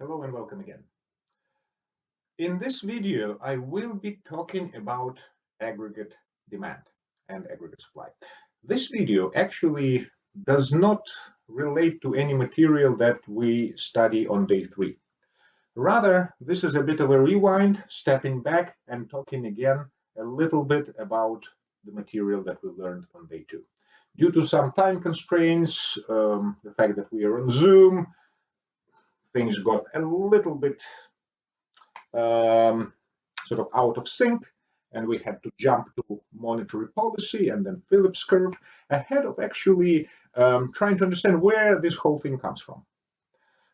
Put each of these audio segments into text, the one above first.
Hello and welcome again. In this video, I will be talking about aggregate demand and aggregate supply. This video actually does not relate to any material that we study on day 3. Rather, this is a bit of a rewind, stepping back and talking again a little bit about the material that we learned on day 2. Due to some time constraints, the fact that we are on Zoom, things got a little bit sort of out of sync, and we had to jump to monetary policy and then Phillips curve ahead of actually trying to understand where this whole thing comes from.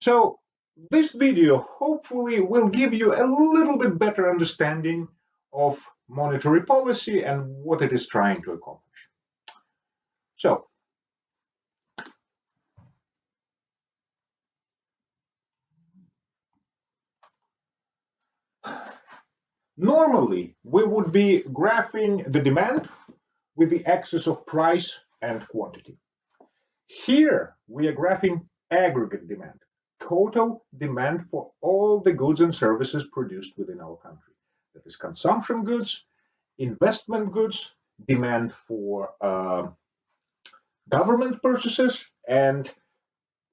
So this video hopefully will give you a little bit better understanding of monetary policy and what it is trying to accomplish. So normally, we would be graphing the demand with the axis of price and quantity. Here, we are graphing aggregate demand, total demand for all the goods and services produced within our country. That is consumption goods, investment goods, demand for government purchases, and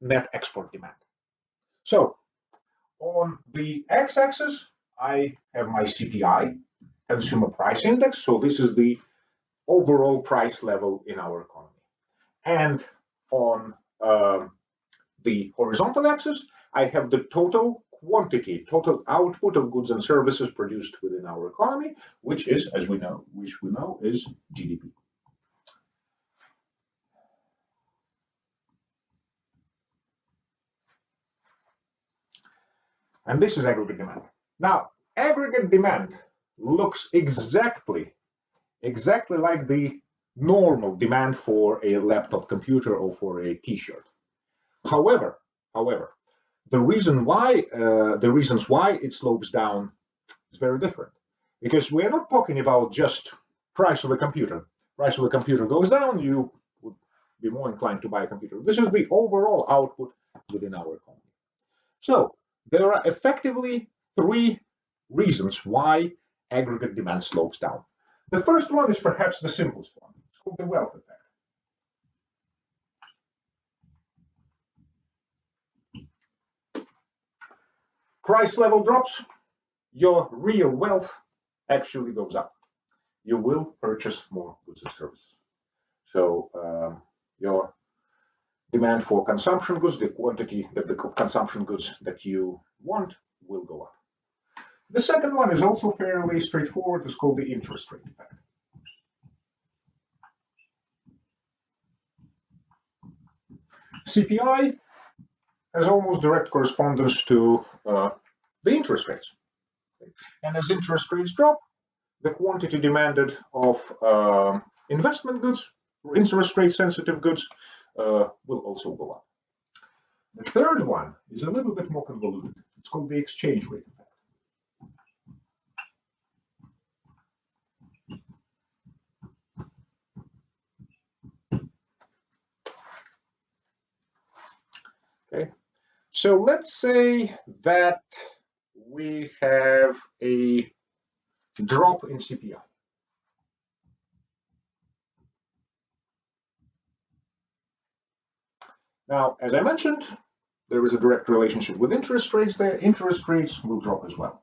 net export demand. So, on the x-axis, I have my CPI, Consumer Price Index. So this is the overall price level in our economy. And on the horizontal axis, I have the total quantity, total output of goods and services produced within our economy, which is, as we know, is GDP. And this is aggregate demand. Now, aggregate demand looks exactly like the normal demand for a laptop computer or for a t-shirt. However, the reasons why it slopes down is very different, because we're not talking about just price of a computer. Price of a computer goes down, you would be more inclined to buy a computer. This is the overall output within our economy. So there are effectively 3 reasons why aggregate demand slopes down. The first one is perhaps the simplest one. It's called the wealth effect. Price level drops, your real wealth actually goes up. You will purchase more goods and services. So your demand for consumption goods, the quantity of consumption goods that you want, will go up. The second one is also fairly straightforward. It's called the interest rate effect. CPI has almost direct correspondence to the interest rates. And as interest rates drop, the quantity demanded of investment goods, interest rate sensitive goods, will also go up. The third one is a little bit more convoluted. It's called the exchange rate effect. Okay, so let's say that we have a drop in CPI. Now, as I mentioned, there is a direct relationship with interest rates there. Interest rates will drop as well.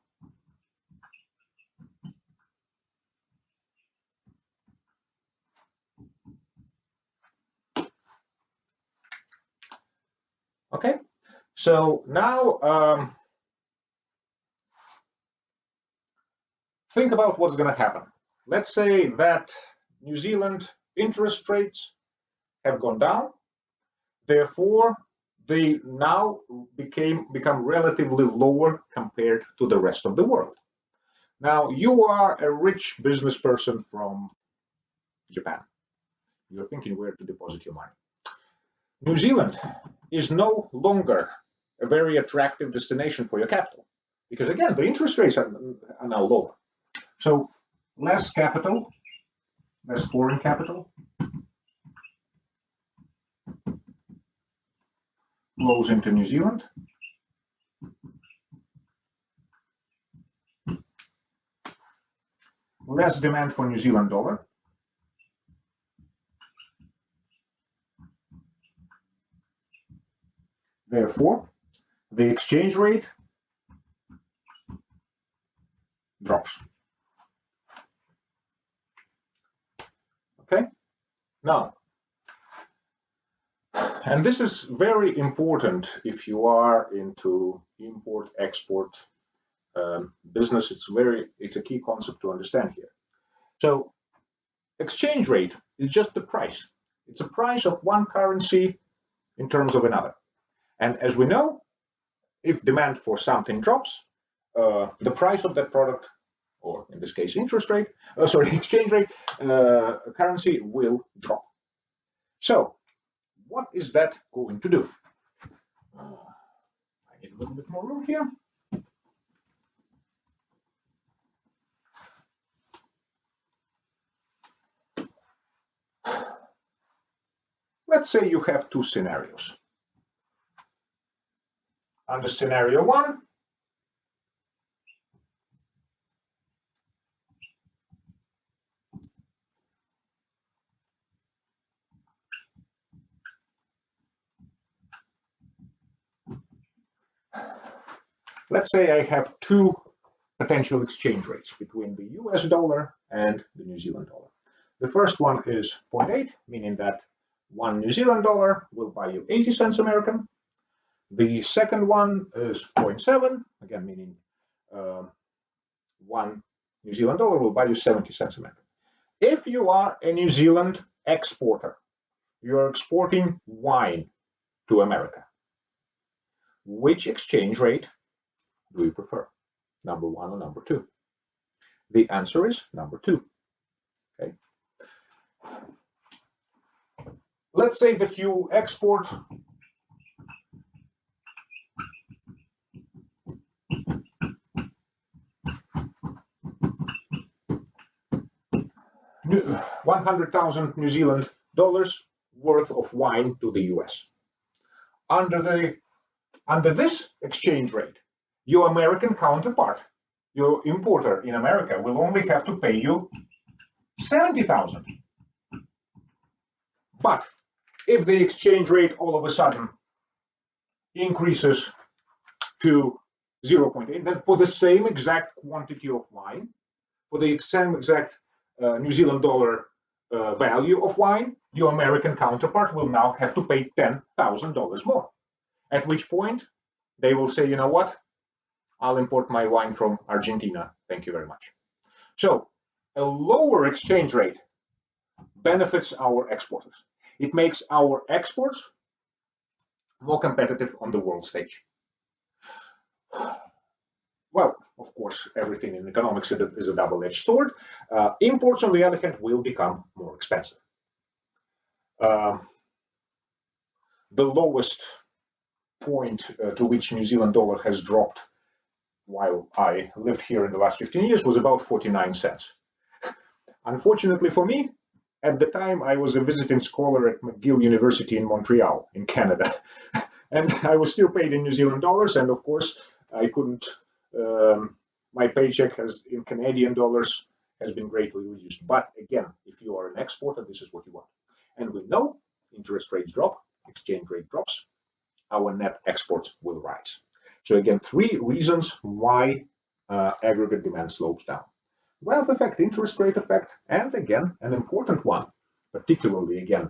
Okay, so now think about what's going to happen. Let's say that New Zealand interest rates have gone down. Therefore, they now become relatively lower compared to the rest of the world. Now, you are a rich business person from Japan. You're thinking where to deposit your money. New Zealand is no longer a very attractive destination for your capital, because again, the interest rates are now lower. So less capital, less foreign capital flows into New Zealand. less demand for New Zealand dollar. Therefore, the exchange rate drops. Okay? Now, and this is very important if you are into import-export business. It's a key concept to understand here. So, exchange rate is just the price. It's a price of one currency in terms of another. And as we know, if demand for something drops, the price of that product, or in this case, exchange rate, currency will drop. So, what is that going to do? I need a little bit more room here. Let's say you have two scenarios. Under scenario one, let's say I have two potential exchange rates between the US dollar and the New Zealand dollar. The first one is 0.8, meaning that 1 New Zealand dollar will buy you 80 cents American. The second one is 0.7, again meaning 1 New Zealand dollar will buy you 70 cents American. If you are a New Zealand exporter, you're exporting wine to America, which exchange rate do you prefer? Number one or number two? The answer is number two. Okay. Let's say that you export $100,000 New Zealand dollars worth of wine to the US. Under this exchange rate, your American counterpart, your importer in America, will only have to pay you 70,000. But if the exchange rate all of a sudden increases to 0.8, then for the same exact quantity of wine, for the same exact New Zealand dollar value of wine, your American counterpart will now have to pay $10,000 more. At which point they will say, you know what? I'll import my wine from Argentina. Thank you very much. So a lower exchange rate benefits our exporters. It makes our exports more competitive on the world stage. Well, of course, everything in economics is a double-edged sword. Imports, on the other hand, will become more expensive. The lowest point to which New Zealand dollar has dropped while I lived here in the last 15 years was about 49 cents. Unfortunately for me, at the time I was a visiting scholar at McGill University in Montreal, in Canada. And I was still paid in New Zealand dollars, and of course I couldn't, my paycheck in Canadian dollars has been greatly reduced. But again, if you are an exporter, this is what you want. And we know interest rates drop, exchange rate drops, our net exports will rise. So again, three reasons why aggregate demand slows down. Wealth effect, interest rate effect, and again, an important one, particularly again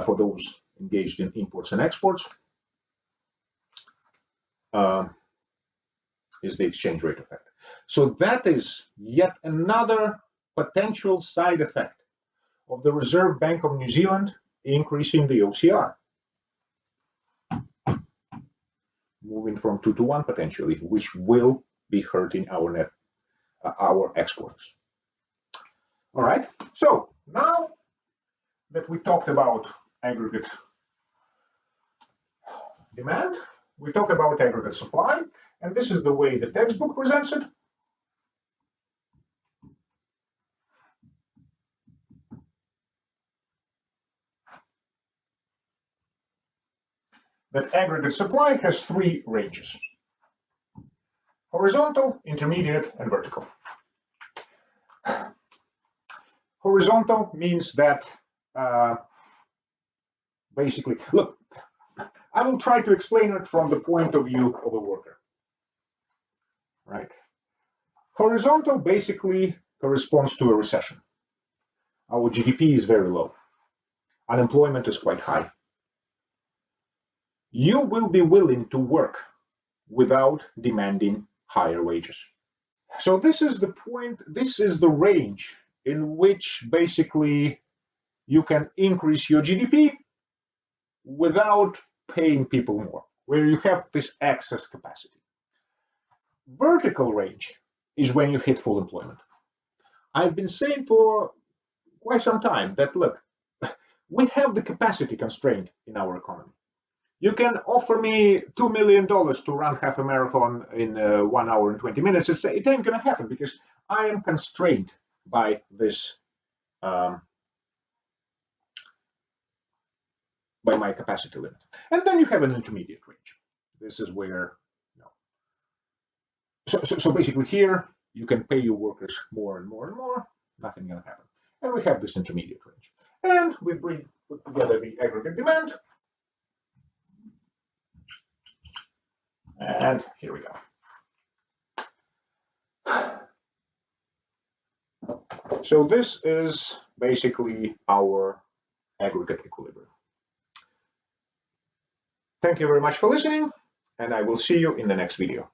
for those engaged in imports and exports, is the exchange rate effect. So that is yet another potential side effect of the Reserve Bank of New Zealand increasing the OCR. Moving from 2 to 1 potentially, which will be hurting our exports. All right, so now that we talked about aggregate demand, we talk about aggregate supply, and this is the way the textbook presents it. That aggregate supply has 3 ranges: horizontal, intermediate, and vertical. Horizontal means that basically, look, I will try to explain it from the point of view of a worker. Right? Horizontal basically corresponds to a recession. Our GDP is very low. Unemployment is quite high. You will be willing to work without demanding higher wages. So this is the point, this is the range in which basically you can increase your GDP without paying people more, where you have this excess capacity. Vertical range is when you hit full employment. I've been saying for quite some time that, look, we have the capacity constraint in our economy. You can offer me $2 million to run half a marathon in 1 hour and 20 minutes. It ain't going to happen because I am constrained by this, by my capacity limit. And then you have an intermediate range. This is where, so basically here, you can pay your workers more and more and more. Nothing going to happen. And we have this intermediate range. And we put together the aggregate demand. And here we go. So this is basically our aggregate equilibrium. Thank you very much for listening, and I will see you in the next video.